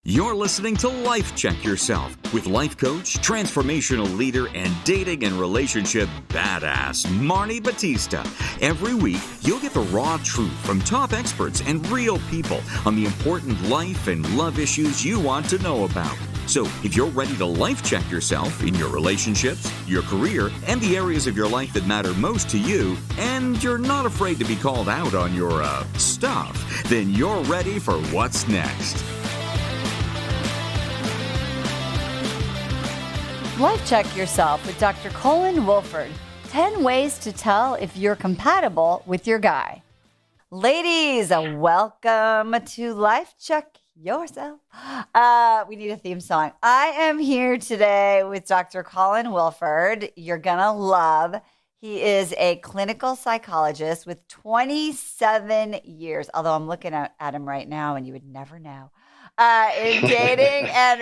You're listening to Life Check Yourself with life coach, transformational leader, and dating and relationship badass, Marni Batista. Every week, you'll get the raw truth from top experts and real people on the important life and love issues you want to know about. So, if you're ready to life check yourself in your relationships, your career, and the areas of your life that matter most to you, and you're not afraid to be called out on your, stuff, then you're ready for what's next. Life Check Yourself with Dr. Colin Wilford. 10 ways to tell if you're compatible with your guy. Ladies, welcome to Life Check Yourself. We need a theme song. I am here today with Dr. Colin Wilford. You're going to love. He is a clinical psychologist with 27 years, although I'm looking at him right now and you would never know. In dating and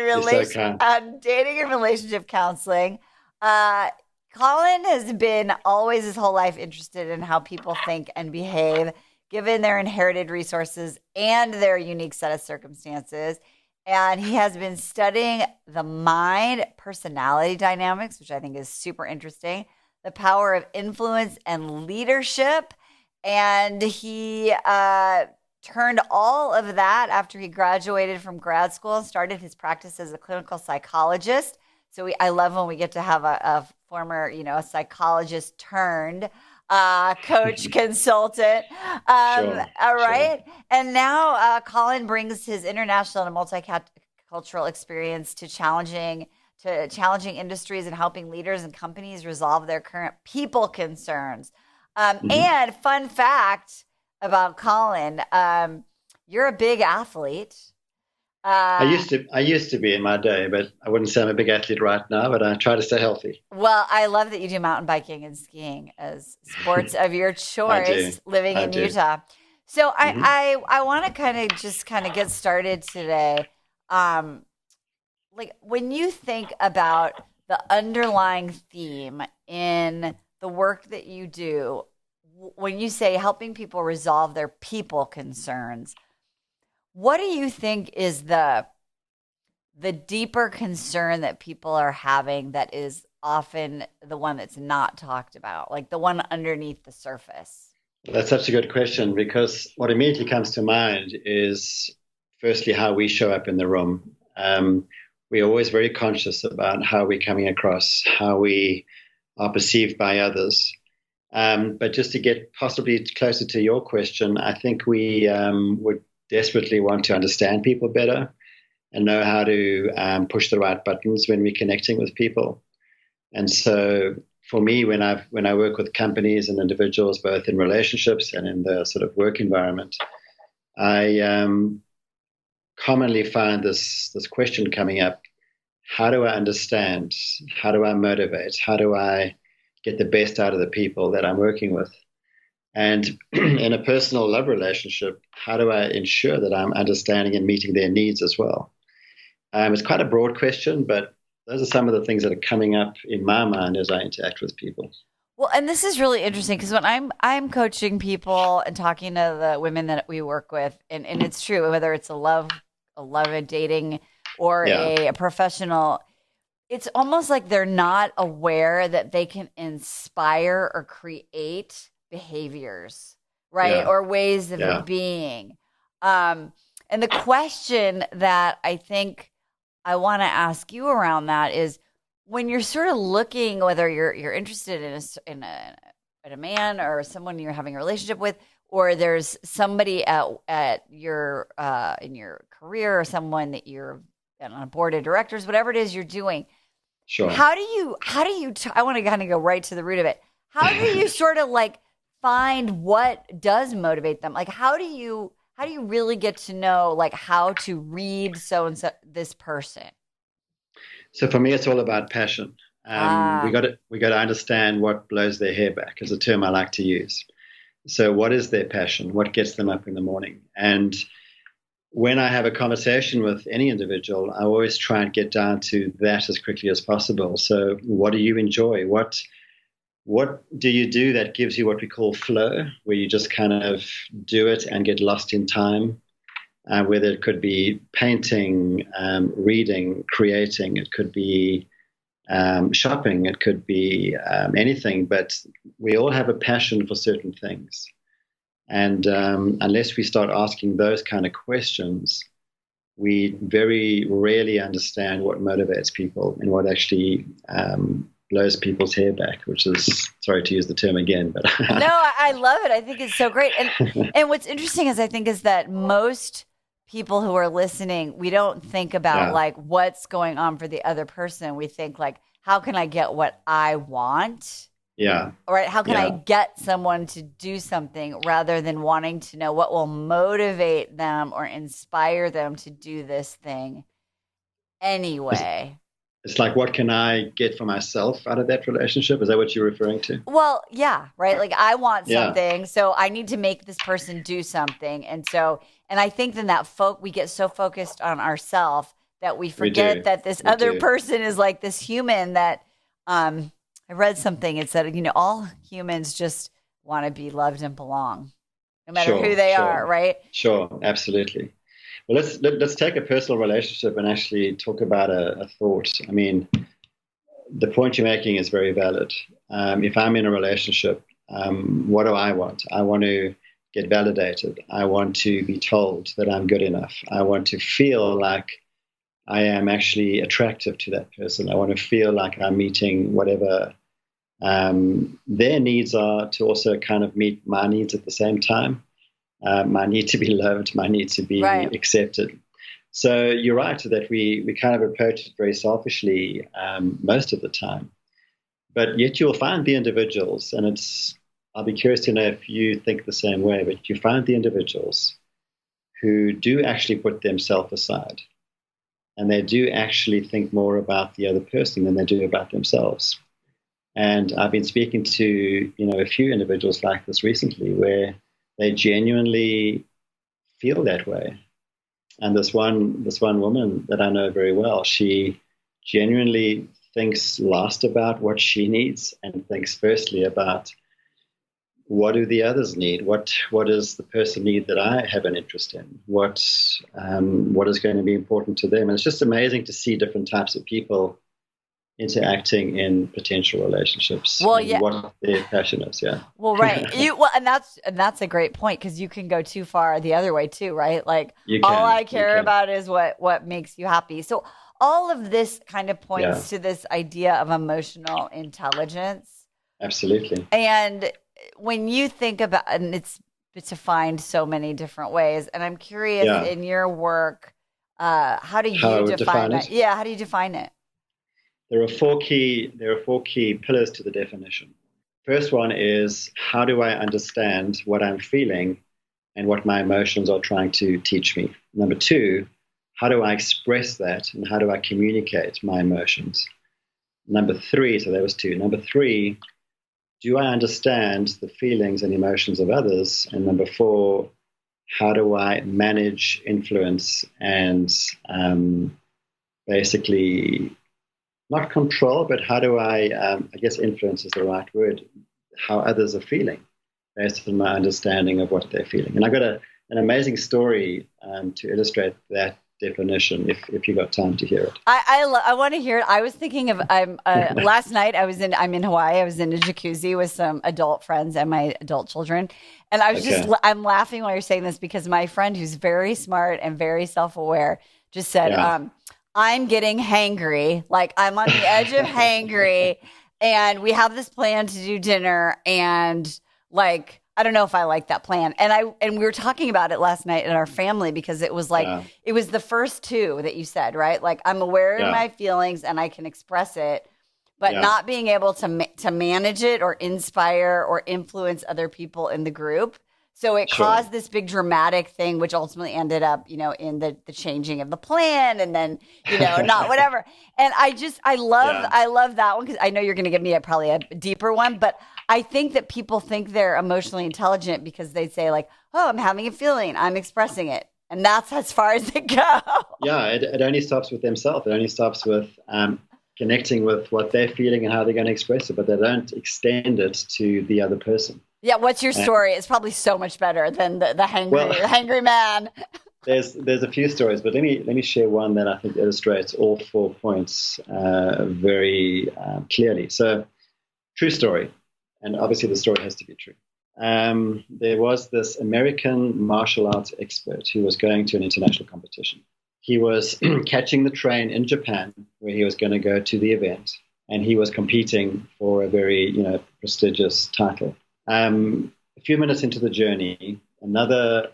relationship counseling. Colin has been always his whole life interested in how people think and behave, given their inherited resources and their unique set of circumstances. And he has been studying the mind personality dynamics, which I think is super interesting, the power of influence and leadership. And he turned all of that after he graduated from grad school and started his practice as a clinical psychologist. So I love when we get to have a former, a psychologist turned coach consultant. Sure, all right. sure. And now Colin brings his international and multicultural experience to challenging industries and helping leaders and companies resolve their current people concerns. And fun fact about Colin, you're a big athlete. I used to be in my day, but I wouldn't say I'm a big athlete right now, but I try to stay healthy. Well, I love that you do mountain biking and skiing as sports of your choice living in Utah. So I want to kind of get started today. Like when you think about the underlying theme in the work that you do, when you say helping people resolve their people concerns, what do you think is the deeper concern that people are having that is often the one that's not talked about, like the one underneath the surface? That's such a good question, because what immediately comes to mind is firstly how we show up in the room. We're always very conscious about how we're coming across, how we are perceived by others. But just to get possibly closer to your question, I think we would desperately want to understand people better and know how to push the right buttons when we're connecting with people. And so for me, when I work with companies and individuals, both in relationships and in the sort of work environment, I commonly find this question coming up: how do I understand? How do I motivate? How do I get the best out of the people that I'm working with? And in a personal love relationship, how do I ensure that I'm understanding and meeting their needs as well? It's quite a broad question, but those are some of the things that are coming up in my mind as I interact with people. Well, and this is really interesting because when I'm coaching people and talking to the women that we work with, and it's true, whether it's a love and dating or a professional, it's almost like they're not aware that they can inspire or create behaviors, right? Yeah. Or ways of being. And the question that I think I want to ask you around that is, when you're sort of looking, whether you're interested in a man or someone you're having a relationship with, or there's somebody at your in your career, or someone that you're on a board of directors, whatever it is you're doing. Sure. How do you I want to kind of go right to the root of it. How do you sort of like find what does motivate them? Like, how do you really get to know like how to read so and so this person? So for me, it's all about passion. We got to understand what blows their hair back, is a term I like to use. So what is their passion? What gets them up in the morning? And when I have a conversation with any individual, I always try and get down to that as quickly as possible. So what do you enjoy? What do you do that gives you what we call flow, where you just kind of do it and get lost in time? whether it could be painting, reading, creating, it could be shopping, it could be anything, but we all have a passion for certain things. And unless we start asking those kind of questions, we very rarely understand what motivates people and what actually blows people's hair back, which is, sorry to use the term again, but no, I love it. I think it's so great. And what's interesting is that most people who are listening, we don't think about like what's going on for the other person. We think like, how can I get what I want? Yeah. Right. How can I get someone to do something rather than wanting to know what will motivate them or inspire them to do this thing anyway? It's like, what can I get for myself out of that relationship? Is that what you're referring to? Well, yeah, right. Like I want something, so I need to make this person do something. And I think then that we get so focused on ourselves that we forget that this other person is like this human that, I read something. It said, all humans just want to be loved and belong, no matter who they are, right? Sure, absolutely. Well, let's take a personal relationship and actually talk about a thought. I mean, the point you're making is very valid. If I'm in a relationship, what do I want? I want to get validated. I want to be told that I'm good enough. I want to feel like I am actually attractive to that person. I want to feel like I'm meeting whatever their needs are, to also kind of meet my needs at the same time. My need to be loved, my need to be accepted. So you're right that we kind of approach it very selfishly most of the time. But yet you'll find the individuals, and I'll be curious to know if you think the same way, but you find the individuals who do actually put themselves aside. And they do actually think more about the other person than they do about themselves. And I've been speaking to, a few individuals like this recently where they genuinely feel that way. And this one woman that I know very well, she genuinely thinks last about what she needs and thinks firstly about what do the others need? What does the person need that I have an interest in? What is going to be important to them? And it's just amazing to see different types of people interacting in potential relationships. Well, yeah. What their passion is, yeah. Well, right. And that's a great point, because you can go too far the other way too, right? Like all I care about is what makes you happy. So all of this kind of points to this idea of emotional intelligence. Absolutely. And when you think about, and it's defined so many different ways, and I'm curious in your work, how do you define it? Yeah, how do you define it? There are four key pillars to the definition. First one is, how do I understand what I'm feeling and what my emotions are trying to teach me? Number two, how do I express that and how do I communicate my emotions? Number three, so that was two. Number three, do I understand the feelings and emotions of others? And number four, how do I manage, influence, and basically not control, but how do I guess influence is the right word, how others are feeling based on my understanding of what they're feeling. And I got an amazing story to illustrate that definition, if you got time to hear it. I want to hear it. I was thinking of last night I'm in Hawaii. I was in a jacuzzi with some adult friends and my adult children, and I was I'm laughing while you're saying this because my friend, who's very smart and very self-aware, just said, I'm getting hangry, like I'm on the edge of hangry, and we have this plan to do dinner, and like I don't know if I like that plan. And we were talking about it last night in our family because it was like it was the first two that you said, right? Like I'm aware of my feelings and I can express it, but not being able to manage it or inspire or influence other people in the group. So it caused this big dramatic thing, which ultimately ended up, in the changing of the plan, and then, not whatever. And I love that one, because I know you're going to give me probably a deeper one, but I think that people think they're emotionally intelligent because they say like, oh, I'm having a feeling, I'm expressing it. And that's as far as it goes. Yeah, it only stops with themselves. It only stops with connecting with what they're feeling and how they're going to express it, but they don't extend it to the other person. Yeah, what's your story? It's probably so much better than the hangry man. there's a few stories, but let me share one that I think illustrates all 4 points very clearly. So, true story, and obviously the story has to be true. There was this American martial arts expert who was going to an international competition. He was catching the train in Japan, where he was going to go to the event, and he was competing for a very, prestigious title. A few minutes into the journey, another,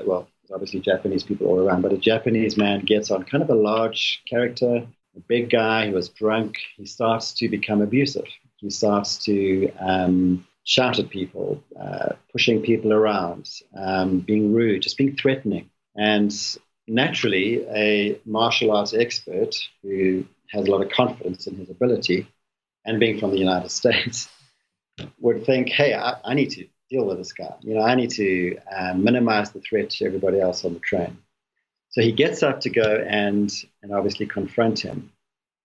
well, obviously Japanese people all around, but a Japanese man gets on, kind of a large character, a big guy. He was drunk. He starts to become abusive. He starts to shout at people, pushing people around, being rude, just being threatening. And naturally, a martial arts expert who has a lot of confidence in his ability, and being from the United States, would think, hey, I need to deal with this guy. I need to minimize the threat to everybody else on the train. So he gets up to go and obviously confront him.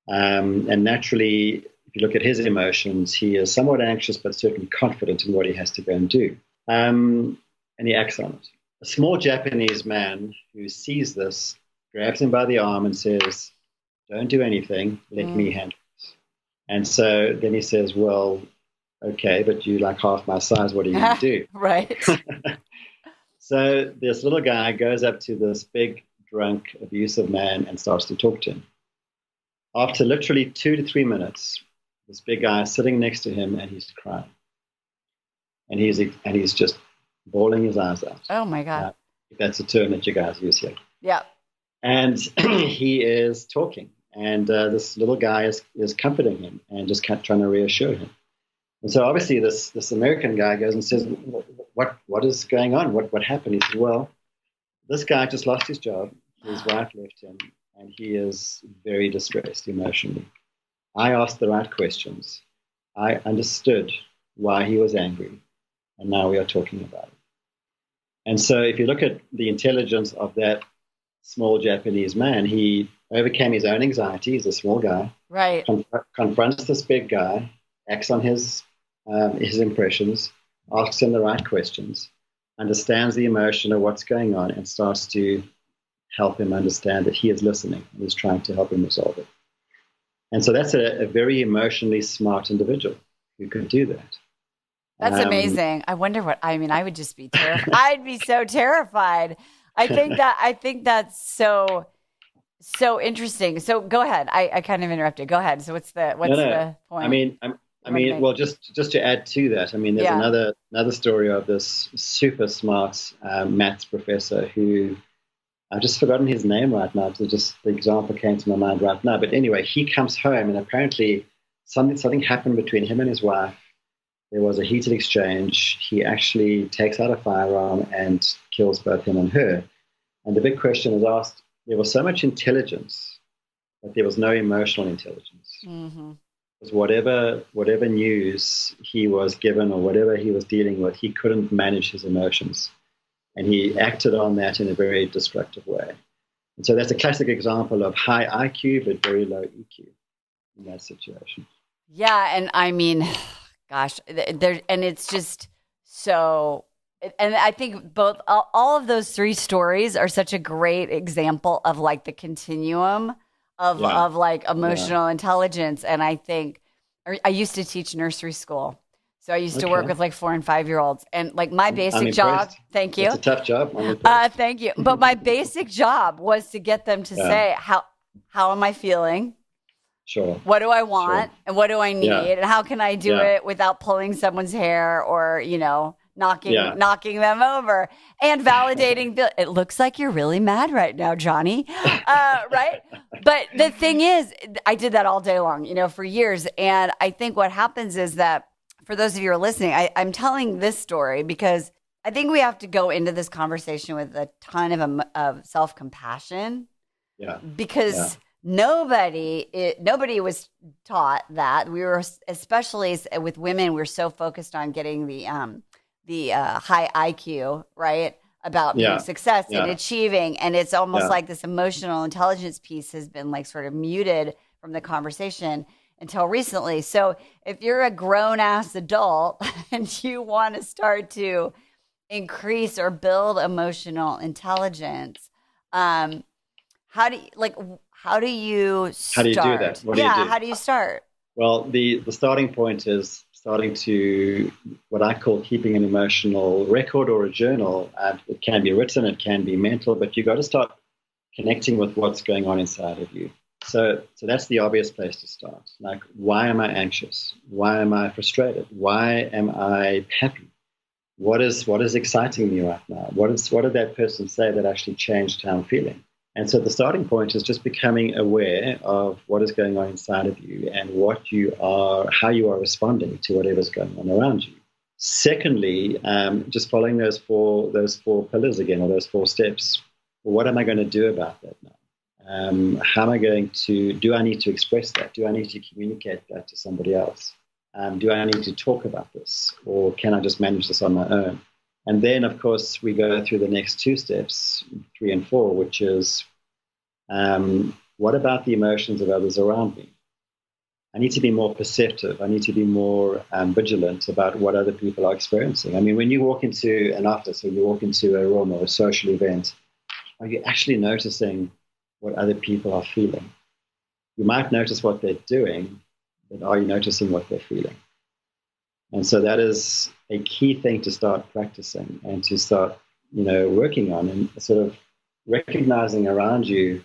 And naturally, if you look at his emotions, he is somewhat anxious, but certainly confident in what he has to go and do. And he acts on it. A small Japanese man who sees this grabs him by the arm and says, don't do anything, let me handle this. And so then he says, well, okay, but you're like half my size, what are you going to do? Right. So this little guy goes up to this big, drunk, abusive man and starts to talk to him. After literally 2 to 3 minutes, this big guy is sitting next to him and he's crying. And he's just bawling his eyes out. Oh, my God. If that's a term that you guys use here. Yeah. And he is talking. And this little guy is comforting him and just trying to reassure him. And so obviously this American guy goes and says, what is going on? What happened? He says, well, this guy just lost his job. His wife left him, and he is very distressed emotionally. I asked the right questions. I understood why he was angry, and now we are talking about it. And so if you look at the intelligence of that small Japanese man, he overcame his own anxiety. He's a small guy. Right. Confronts this big guy, acts on his impressions, asks him the right questions, understands the emotion of what's going on, and starts to help him understand that he is listening and is trying to help him resolve it. And so that's a very emotionally smart individual who could do that. That's amazing. I wonder I would just be terrified. I'd be so terrified. I think that's so interesting. So go ahead. I kind of interrupted. Go ahead. So what's the point? Well, just to add to that, there's another story of this super smart maths professor who I've just forgotten his name right now. So just the example came to my mind right now. But anyway, he comes home and apparently something happened between him and his wife. There was a heated exchange. He actually takes out a firearm and kills both him and her. And the big question is asked, there was so much intelligence, but there was no emotional intelligence. Mm-hmm. Because whatever news he was given or whatever he was dealing with, he couldn't manage his emotions. And he acted on that in a very destructive way. And so that's a classic example of high IQ, but very low EQ in that situation. Yeah. And gosh, and it's just so, and I think all of those 3 stories are such a great example of like the continuum of like emotional intelligence. And I think I used to teach nursery school. So I used to work with like 4 and 5-year-olds, and like my basic job, thank you. It's a tough job. Thank you. But my basic job was to get them to say, how am I feeling? Sure. What do I want? Sure. And what do I need? Yeah. And how can I do it without pulling someone's hair or, knocking them over and validating it looks like you're really mad right now, Johnny. Right? But the thing is, I did that all day long, for years. And I think what happens is that for those of you who are listening, I'm telling this story because I think we have to go into this conversation with a ton of self-compassion. Yeah. Because nobody was taught that. We were, especially with women, we're so focused on getting the high IQ, right? About being success and achieving. And it's almost like this emotional intelligence piece has been like sort of muted from the conversation until recently. So if you're a grown-ass adult and you want to start to increase or build emotional intelligence, How do you start? How do you do that? What do you do? How do you start? Well, the starting point is starting to what I call keeping an emotional record or a journal. It can be written, it can be mental, but you got to start connecting with what's going on inside of you. So that's the obvious place to start. Like, why am I anxious? Why am I frustrated? Why am I happy? What is exciting me right now? What did that person say that actually changed how I'm feeling? And so the starting point is just becoming aware of what is going on inside of you and how you are responding to whatever's going on around you. Secondly, just following those four pillars again, or those 4 steps. Well, what am I going to do about that now? How am I going to? Do I need to express that? Do I need to communicate that to somebody else? Do I need to talk about this, or can I just manage this on my own? And then, of course, we go through the next 2 steps, 3 and 4, which is, what about the emotions of others around me? I need to be more perceptive. I need to be more vigilant about what other people are experiencing. I mean, when you walk into an office or you walk into a room or a social event, are you actually noticing what other people are feeling? You might notice what they're doing, but are you noticing what they're feeling? And so that is a key thing to start practicing and to start, working on, and sort of recognizing around you,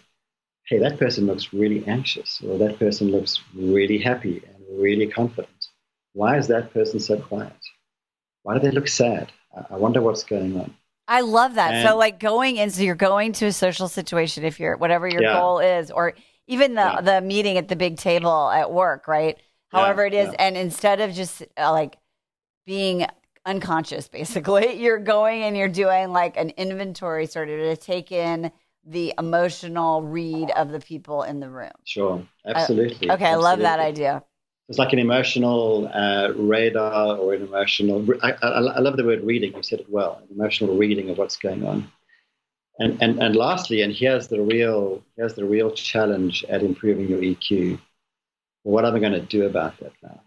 hey, that person looks really anxious, or that person looks really happy and really confident. Why is that person so quiet? Why do they look sad? I wonder what's going on. I love that. And so like you're going to a social situation, if you're, whatever your goal is, or even the meeting at the big table at work, right? However it is. Yeah. And instead of just like being unconscious, basically, you're going and you're doing like an inventory sort of to take in the emotional read of the people in the room. Sure. Absolutely. Okay. Absolutely. I love that idea. It's like an emotional radar, or an emotional. I love the word reading. You said it well. An emotional reading of what's going on. And lastly, and here's the real challenge at improving your EQ. What am I going to do about that now?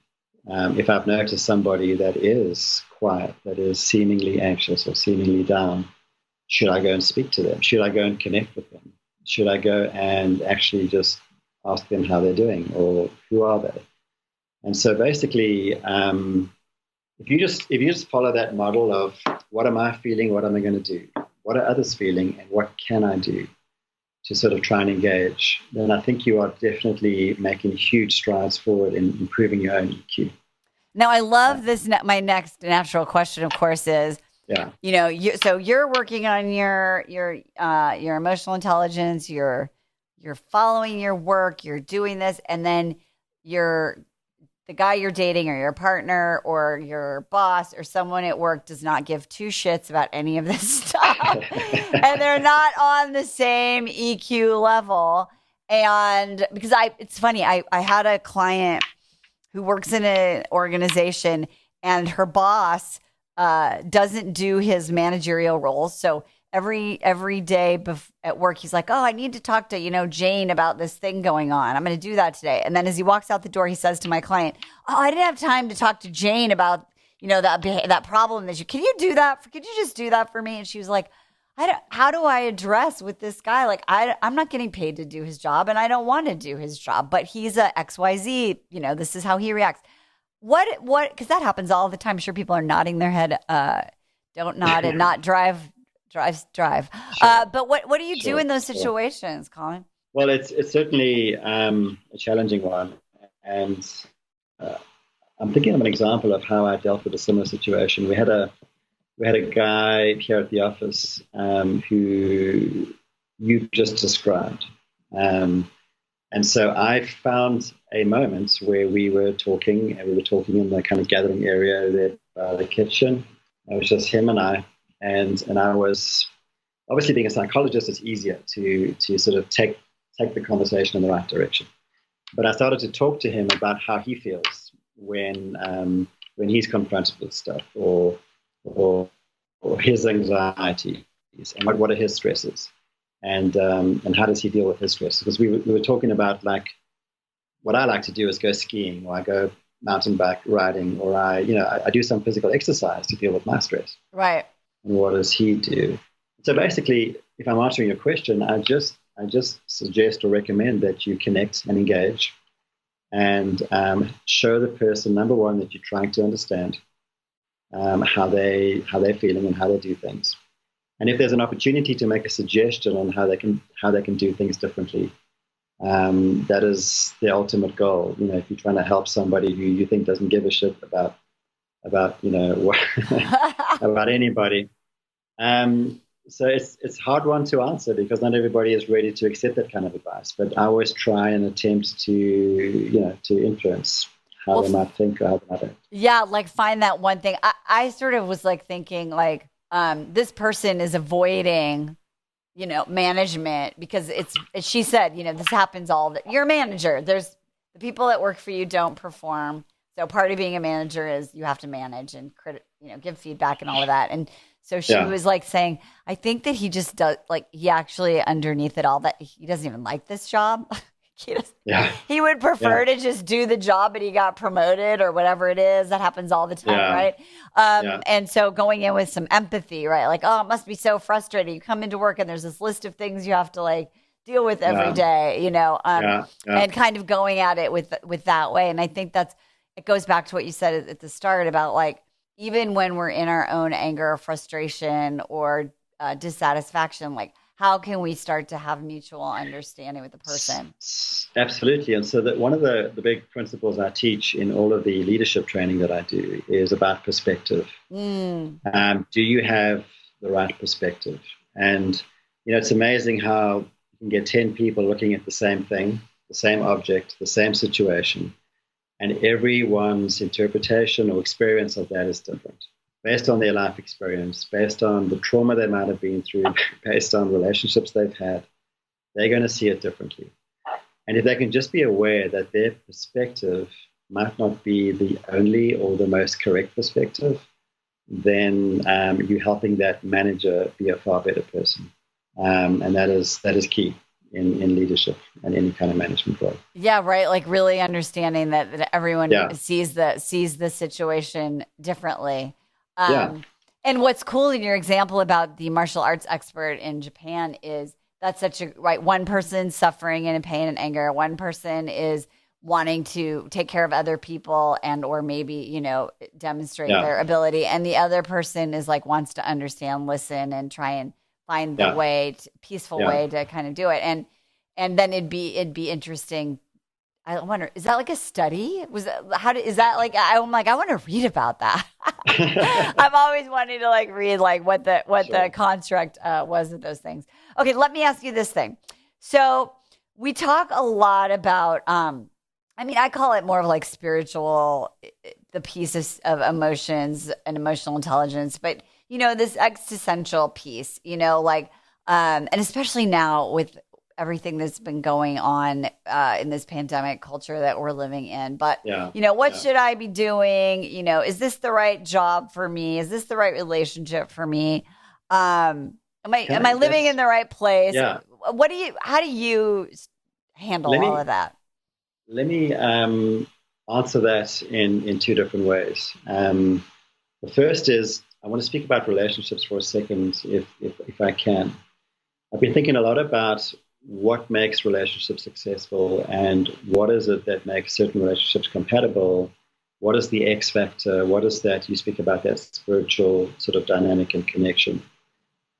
If I've noticed somebody that is quiet, that is seemingly anxious or seemingly down, should I go and speak to them? Should I go and connect with them? Should I go and actually just ask them how they're doing, or who are they? And so basically, if you just follow that model of what am I feeling, what am I going to do, what are others feeling, and what can I do to sort of try and engage, then I think you are definitely making huge strides forward in improving your own EQ. Now, I love this. My next natural question, of course, is, so you're working on your emotional intelligence, you're following your work, you're doing this, and then the guy you're dating, or your partner, or your boss, or someone at work does not give 2 shits about any of this stuff. And they're not on the same EQ level. And because it's funny, I had a client who works in an organization, and her boss doesn't do his managerial roles. So every day at work, he's like, oh, I need to talk to, Jane about this thing going on. I'm going to do that today. And then as he walks out the door, he says to my client, oh, I didn't have time to talk to Jane about, that problem can you do that? Could you just do that for me? And she was like, how do I address with this guy? Like, I'm not getting paid to do his job, and I don't want to do his job, but he's a XYZ, this is how he reacts. What, because that happens all the time. I'm sure people are nodding their head. Don't nod and not drive. Sure. But what do you do in those situations, Colin? Well, it's certainly a challenging one. And I'm thinking of an example of how I dealt with a similar situation. We had a guy here at the office who you just described. And so I found a moment where we were talking in the kind of gathering area there by the kitchen. It was just him and I. And I was, obviously being a psychologist, it's easier to sort of take the conversation in the right direction. But I started to talk to him about how he feels when he's confronted with stuff, or his anxieties, and what are his stresses, and how does he deal with his stress? Because we were talking about, like, what I like to do is go skiing, or I go mountain bike riding, or I do some physical exercise to deal with my stress. Right. And what does he do? So basically, if I'm answering your question, I just suggest or recommend that you connect and engage, and show the person, number one, that you're trying to understand how they're feeling and how they do things. And if there's an opportunity to make a suggestion on how they can do things differently, that is the ultimate goal. If you're trying to help somebody who you think doesn't give a shit about about anybody. So it's hard one to answer because not everybody is ready to accept that kind of advice. But I always try and attempt to influence how they might think or how they might act. Yeah, like find that one thing. I sort of was like thinking like this person is avoiding management because she said, this happens you're a manager. There's the people that work for you don't perform. So part of being a manager is you have to manage and give feedback and all of that. And so she was like saying, I think that he just does, like he actually underneath it all that he doesn't even like this job. He would prefer to just do the job and he got promoted or whatever it is. That happens all the time, right? And so going in with some empathy, right? Like, oh, it must be so frustrating. You come into work and there's this list of things you have to like deal with every day, and kind of going at it with that way. And I think it goes back to what you said at the start about like, even when we're in our own anger or frustration or dissatisfaction, like how can we start to have mutual understanding with the person? Absolutely. And so that one of the big principles I teach in all of the leadership training that I do is about perspective. Do you have the right perspective? And, it's amazing how you can get 10 people looking at the same thing, the same object, the same situation, and everyone's interpretation or experience of that is different, based on their life experience, based on the trauma they might have been through, based on relationships they've had. They're going to see it differently. And if they can just be aware that their perspective might not be the only or the most correct perspective, then you're helping that manager be a far better person. And that is key in leadership and any kind of management role. Yeah, right. Like really understanding that everyone sees the situation differently. And what's cool in your example about the martial arts expert in Japan is that's such a right. One person suffering in pain and anger. One person is wanting to take care of other people and or maybe demonstrate their ability, and the other person is like wants to understand, listen, and try and find the peaceful way to kind of do it. And then it'd be interesting. I wonder, is that like a study? I'm like, I want to read about that. I'm always wanting to like read like what the construct was of those things. Okay, let me ask you this thing. So we talk a lot about, I call it more of like spiritual, the pieces of emotions and emotional intelligence, but this existential piece, and especially now with everything that's been going on in this pandemic culture that we're living in. But, what should I be doing? Is this the right job for me? Is this the right relationship for me? Am I living in the right place? Yeah. How do you handle all of that? Let me answer that in two different ways. The first is I want to speak about relationships for a second, if I can. I've been thinking a lot about what makes relationships successful and what is it that makes certain relationships compatible. What is the X factor? What is that? You speak about that spiritual sort of dynamic and connection.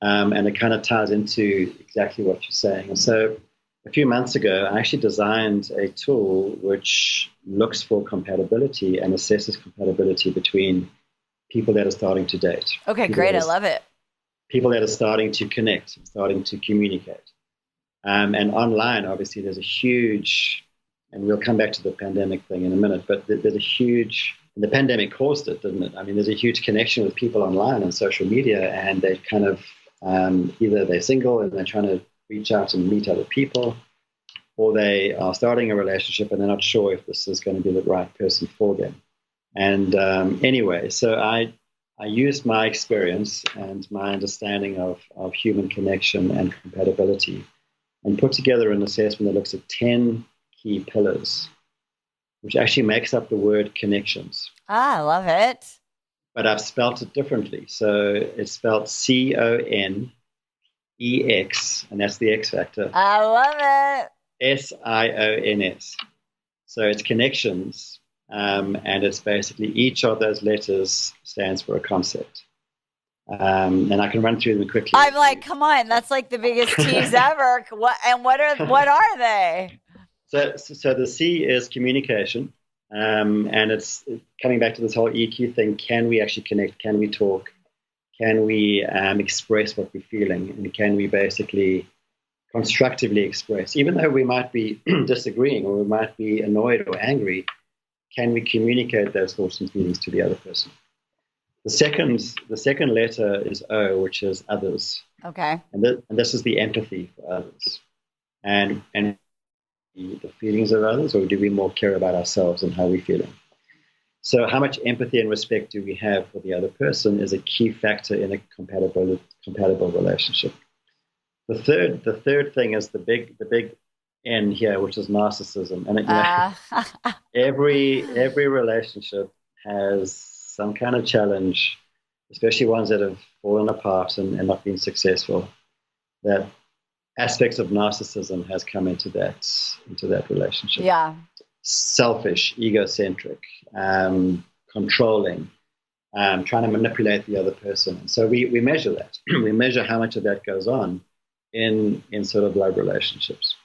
And it kind of ties into exactly what you're saying. And so a few months ago, I actually designed a tool which looks for compatibility and assesses compatibility between people that are starting to date. Okay, great. I love it. People that are starting to connect, starting to communicate. And online, obviously, there's a huge, and we'll come back to the pandemic thing in a minute, but there's a huge, and the pandemic caused it, didn't it? There's a huge connection with people online and social media, and they kind of, either they're single and they're trying to reach out and meet other people, or they are starting a relationship and they're not sure if this is going to be the right person for them. And anyway, so I used my experience and my understanding of human connection and compatibility and put together an assessment that looks at 10 key pillars, which actually makes up the word connections. I love it. But I've spelt it differently. So it's spelled CONXions. EX, and that's the X factor. I love it. SIONS. So it's connections, and it's basically each of those letters stands for a concept. And I can run through them quickly. I'm like, come on, that's like the biggest tease ever. What are they? So the C is communication, and it's coming back to this whole EQ thing. Can we actually connect? Can we talk? Can we express what we're feeling? And can we basically constructively express, even though we might be disagreeing or we might be annoyed or angry, can we communicate those thoughts and feelings to the other person? The second letter is O, which is others. Okay. And this is the empathy for others. And the feelings of others, or do we more care about ourselves and how we're feeling? So how much empathy and respect do we have for the other person is a key factor in a compatible relationship. The third thing is the big N here, which is narcissism. And every relationship has some kind of challenge, especially ones that have fallen apart and not been successful. That aspects of narcissism has come into that relationship. Yeah. Selfish, egocentric, controlling, trying to manipulate the other person. And so we measure that. We measure how much of that goes on in sort of love relationships.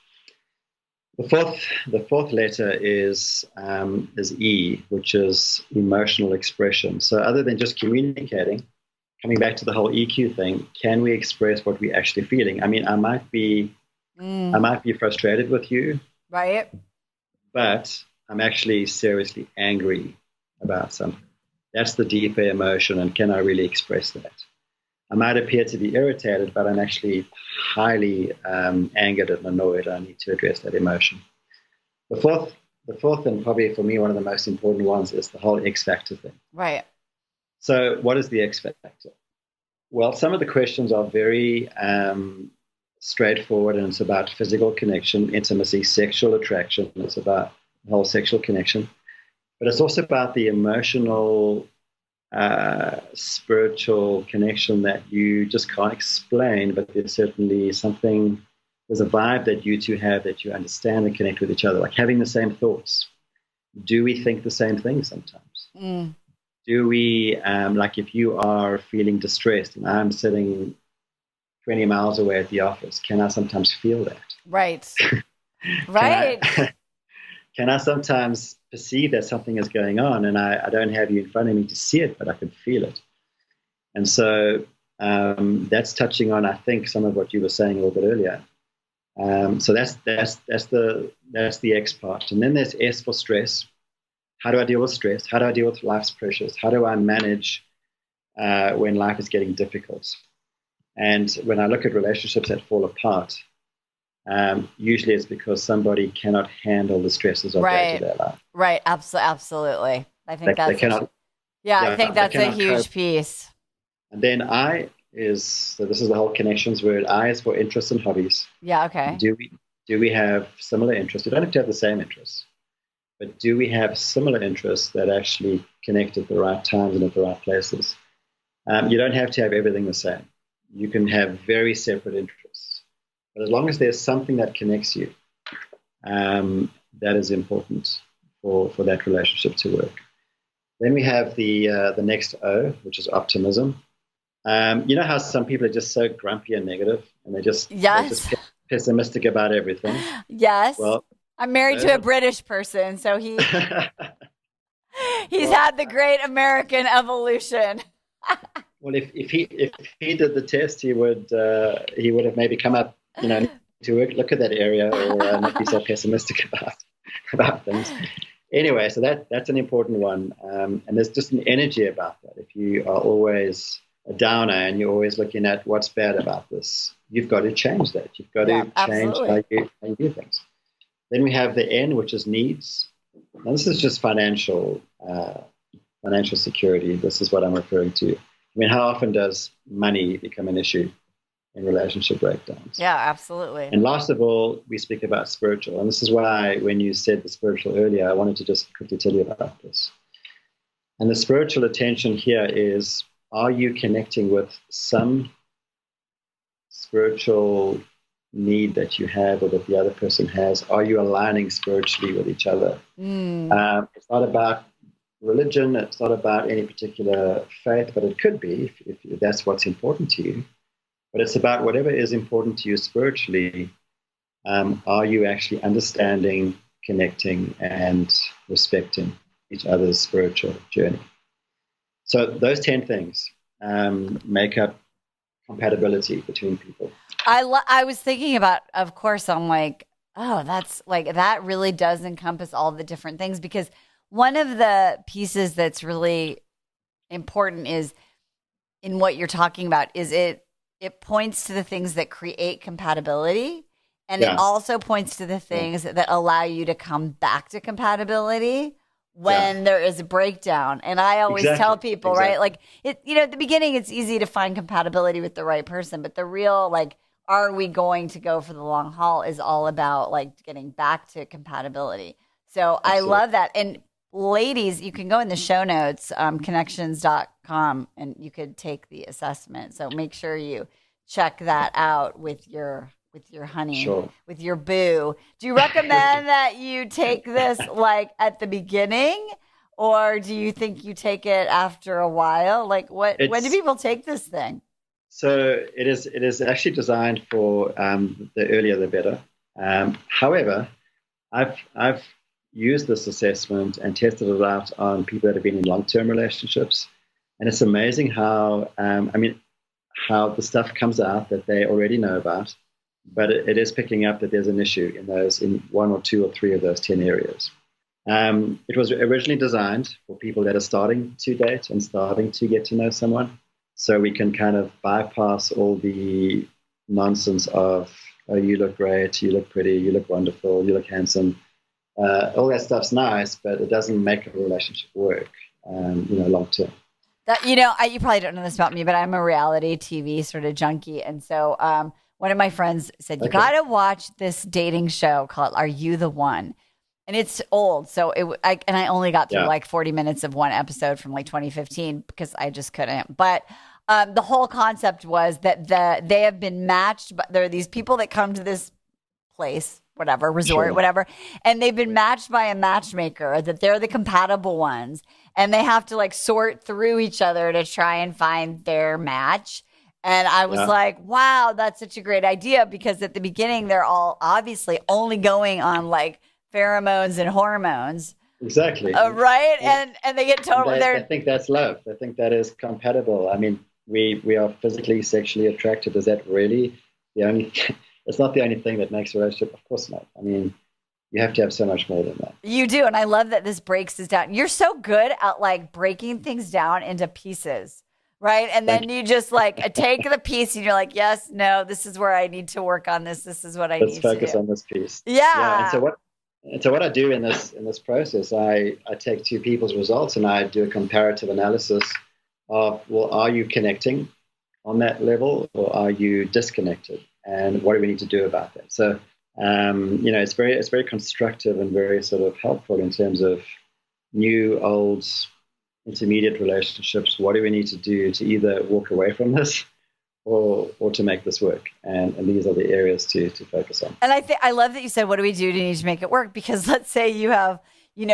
The fourth letter is E, which is emotional expression. So other than just communicating, coming back to the whole EQ thing, can we express what we're actually feeling? I mean, I might be frustrated with you, right? But I'm actually seriously angry about something. That's the deeper emotion, and can I really express that? I might appear to be irritated, but I'm actually highly angered and annoyed. I need to address that emotion. The fourth, and probably for me one of the most important ones, is the whole X factor thing. Right. So what is the X factor? Well, some of the questions are very straightforward, and it's about physical connection, intimacy, sexual attraction. It's about the whole sexual connection. But it's also about the emotional, spiritual connection that you just can't explain, but there's certainly there's a vibe that you two have that you understand and connect with each other, like having the same thoughts. Do we think the same thing sometimes? Mm. Do we, like if you are feeling distressed and I'm sitting 20 miles away at the office, can I sometimes feel that? Right. Right. Can I sometimes perceive that something is going on and I don't have you in front of me to see it, but I can feel it? And so that's touching on, I think, some of what you were saying a little bit earlier. So that's the X part. And then there's S for stress. How do I deal with stress? How do I deal with life's pressures? How do I manage when life is getting difficult? And when I look at relationships that fall apart, usually it's because somebody cannot handle the stresses of day-to-day life. Right. Absolutely. I think they cannot. I think that's a huge piece. And then so this is the whole ConeXions word. I is for interests and hobbies. Yeah. Okay. Do we have similar interests? We don't have to have the same interests, but do we have similar interests that actually connect at the right times and at the right places? You don't have to have everything the same. You can have very separate interests, but as long as there's something that connects you, that is important for that relationship to work. Then we have the next O, which is optimism. You know how some people are just so grumpy and negative, and they're just pessimistic about everything. Yes. Well, I'm married to a British person, so he's had the great American evolution. Well, if he did the test, he would have maybe come up, to look at that area or not be so pessimistic about things. Anyway, so that's an important one, and there's just an energy about that. If you are always a downer and you're always looking at what's bad about this, you've got to change that. You've got to change how you do things. Then we have the N, which is needs. Now, this is just financial security. This is what I'm referring to. I mean, how often does money become an issue in relationship breakdowns? Yeah, absolutely. And last of all, we speak about spiritual. And this is why when you said the spiritual earlier, I wanted to just quickly tell you about this. And the spiritual attention here is, are you connecting with some spiritual need that you have or that the other person has, are you aligning spiritually with each other? It's not about religion, it's not about any particular faith, but it could be if that's what's important to you. But it's about whatever is important to you spiritually. Are you actually understanding, connecting, and respecting each other's spiritual journey? So those 10 things make up compatibility between people. I was thinking about, of course, I'm like, oh, that's like, that really does encompass all the different things, because one of the pieces that's really important is in what you're talking about is it points to the things that create compatibility, and it also points to the things that allow you to come back to compatibility when there is a breakdown. And I always tell people, right, like at the beginning, it's easy to find compatibility with the right person, but the real, like, are we going to go for the long haul is all about like getting back to compatibility. So I love that. And ladies, you can go in the show notes, ConeXions.com, and you could take the assessment. So make sure you check that out with your honey, with your boo. Do you recommend that you take this like at the beginning, or do you think you take it after a while? Like when do people take this thing? So it is actually designed for the earlier the better. However, I've used this assessment and tested it out on people that have been in long-term relationships, and it's amazing how how the stuff comes out that they already know about, but it is picking up that there's an issue in one or two or three of those 10 areas. It was originally designed for people that are starting to date and starting to get to know someone, so we can kind of bypass all the nonsense of, oh, you look great, you look pretty, you look wonderful, you look handsome. All that stuff's nice, but it doesn't make a relationship work, long term. That you probably don't know this about me, but I'm a reality TV sort of junkie, and so one of my friends said, "You got to watch this dating show called Are You the One?" And it's old, so I only got through like 40 minutes of one episode from like 2015 because I just couldn't. But the whole concept was that they have been matched, but there are these people that come to this place, whatever, resort, whatever, and they've been matched by a matchmaker, that they're the compatible ones, and they have to like sort through each other to try and find their match. And I was like, wow, that's such a great idea, because at the beginning, they're all obviously only going on like pheromones and hormones. Exactly. Right? And they get totally... I think that's love. I think that is compatible. I mean, we are physically, sexually attracted. Is that really the only... It's not the only thing that makes a relationship. Of course not. I mean, you have to have so much more than that. You do. And I love that this breaks this down. You're so good at like breaking things down into pieces, right? And then you just like take the piece and you're like, yes, no, this is where I need to work on this. This is what I need to do. Let's focus on this piece. Yeah. And so what I do in this process, I take two people's results and I do a comparative analysis of, well, are you connecting on that level or are you disconnected? And what do we need to do about that? So, it's very constructive and very sort of helpful in terms of new, old, intermediate relationships. What do we need to do to either walk away from this or to make this work? And these are the areas to focus on. And I love that you said, what do we do to need to make it work? Because let's say you have,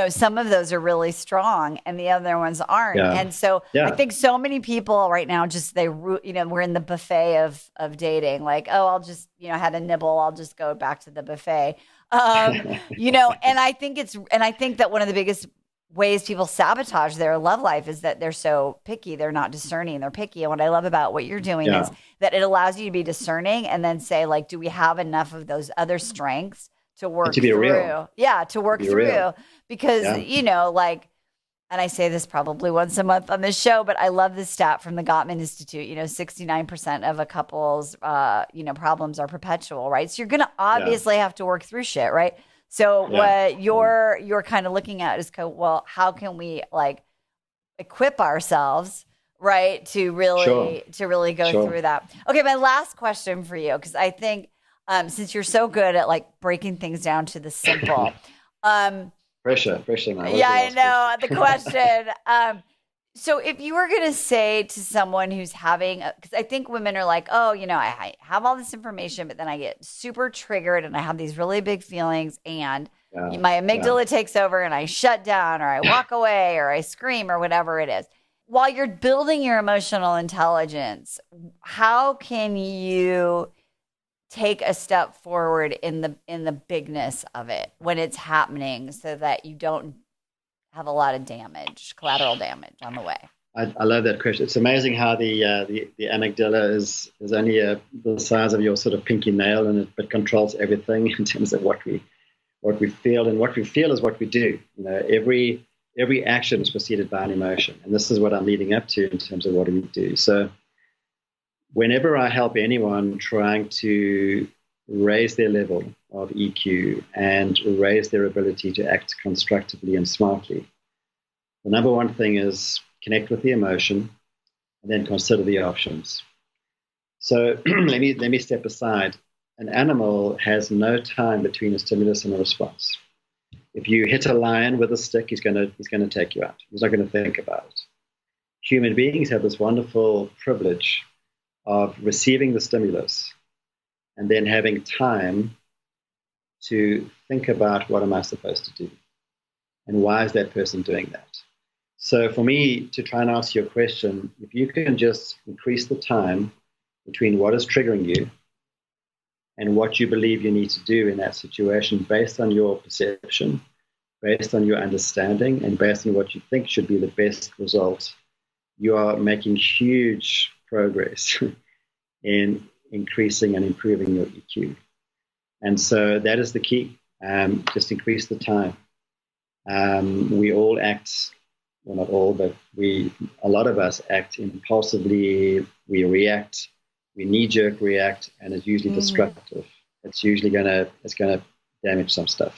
some of those are really strong and the other ones aren't. Yeah. And so I think so many people right now we're in the buffet of dating. Like, oh, I'll just, had a nibble. I'll just go back to the buffet. And I think that one of the biggest ways people sabotage their love life is that they're so picky. They're not discerning. They're picky. And what I love about what you're doing is that it allows you to be discerning and then say, like, do we have enough of those other strengths to work through? Real. Yeah, to work through. Real. Because, and I say this probably once a month on this show, but I love this stat from the Gottman Institute. 69% of a couple's, problems are perpetual, right? So you're going to obviously have to work through shit, right? So what you're kind of looking at is, well, how can we like equip ourselves, right, to really go through that? Okay, my last question for you, because I think since you're so good at like breaking things down to the simple, pressure. Yeah, I know the question. So if you were going to say to someone who's having, because I think women are like, oh, I have all this information, but then I get super triggered and I have these really big feelings and my amygdala takes over and I shut down or I walk away or I scream or whatever it is. While you're building your emotional intelligence, how can you take a step forward in the bigness of it when it's happening so that you don't have a lot of damage, collateral damage on the way? I love that question. It's amazing how the amygdala is only the size of your sort of pinky nail, and it controls everything in terms of what we feel, and what we feel is what we do. Every action is preceded by an emotion, and this is what I'm leading up to in terms of what do we do. So whenever I help anyone trying to raise their level of EQ and raise their ability to act constructively and smartly, the number one thing is connect with the emotion and then consider the options. So let me step aside. An animal has no time between a stimulus and a response. If you hit a lion with a stick, he's going to take you out. He's not going to think about it. Human beings have this wonderful privilege of receiving the stimulus and then having time to think about, what am I supposed to do? And why is that person doing that? So for me, to try and answer your question, if you can just increase the time between what is triggering you and what you believe you need to do in that situation based on your perception, based on your understanding, and based on what you think should be the best result, you are making huge progress in increasing and improving your EQ. And so that is the key. Just increase the time. We all act, well, not all, but a lot of us act impulsively. We react, we knee-jerk react, and it's usually destructive. It's usually it's gonna damage some stuff.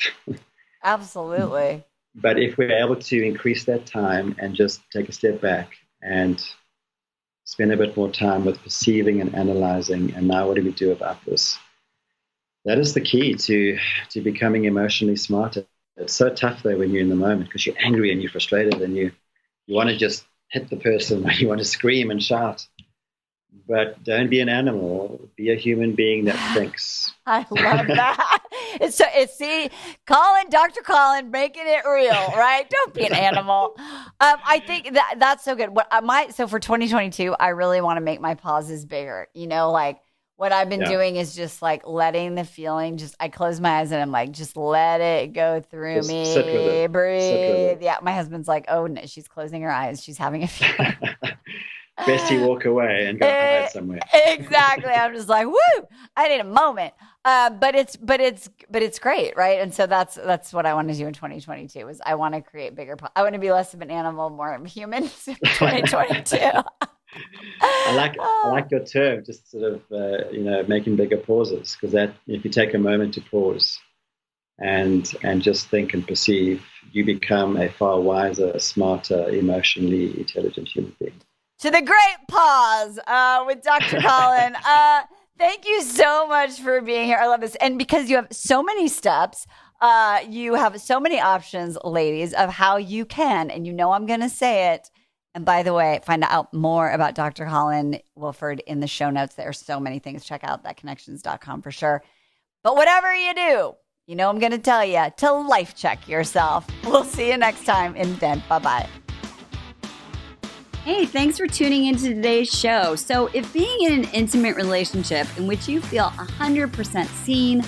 Absolutely. But if we're able to increase that time and just take a step back and spend a bit more time with perceiving and analyzing, and now what do we do about this? That is the key to becoming emotionally smarter. It's so tough though when you're in the moment, because you're angry and you're frustrated and you want to just hit the person, or you want to scream and shout. But don't be an animal. Be a human being that thinks. I love that. See, Dr. Colin, making it real, right? Don't be an animal. I think that's so good. So for 2022, I really want to make my pauses bigger. Like what I've been doing is just like letting the feeling. I close my eyes and I'm like, just let it go through just me. Sit with it. Breathe. Sit with it. Yeah, my husband's like, oh no, she's closing her eyes. She's having a feeling. Best you walk away and go hide somewhere. Exactly. I'm just like, woo! I need a moment. But it's great, right? And so that's what I want to do in 2022. Is I want to create bigger. I want to be less of an animal, more of a human. In 2022. I like your term, just sort of making bigger pauses, because that if you take a moment to pause and just think and perceive, you become a far wiser, smarter, emotionally intelligent human being. To the great pause with Dr. Colin. Thank you so much for being here. I love this. And because you have so many steps, you have so many options, ladies, of how you can, and I'm going to say it. And by the way, find out more about Dr. Colin Wilford in the show notes. There are so many things. Check out that ConeXions.com for sure. But whatever you do, I'm going to tell you to life check yourself. We'll see you next time in bed. Bye-bye. Hey, thanks for tuning into today's show. So if being in an intimate relationship in which you feel 100% seen,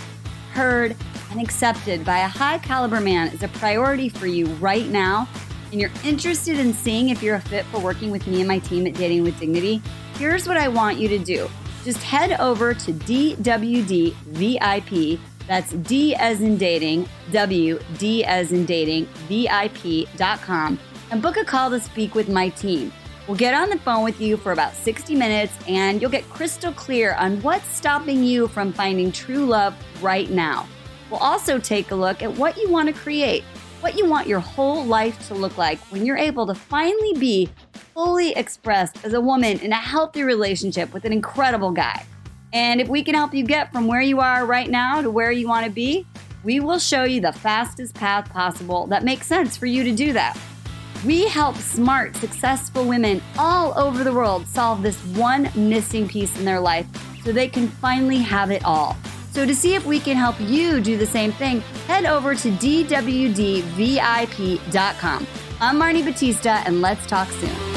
heard, and accepted by a high caliber man is a priority for you right now, and you're interested in seeing if you're a fit for working with me and my team at Dating with Dignity, here's what I want you to do. Just head over to DWD VIP, that's D as in dating, W, D as in dating, VIP.com, and book a call to speak with my team. We'll get on the phone with you for about 60 minutes and you'll get crystal clear on what's stopping you from finding true love right now. We'll also take a look at what you want to create, what you want your whole life to look like when you're able to finally be fully expressed as a woman in a healthy relationship with an incredible guy. And if we can help you get from where you are right now to where you want to be, we will show you the fastest path possible that makes sense for you to do that. We help smart, successful women all over the world solve this one missing piece in their life so they can finally have it all. So to see if we can help you do the same thing, head over to dwdvip.com. I'm Marni Batista, and let's talk soon.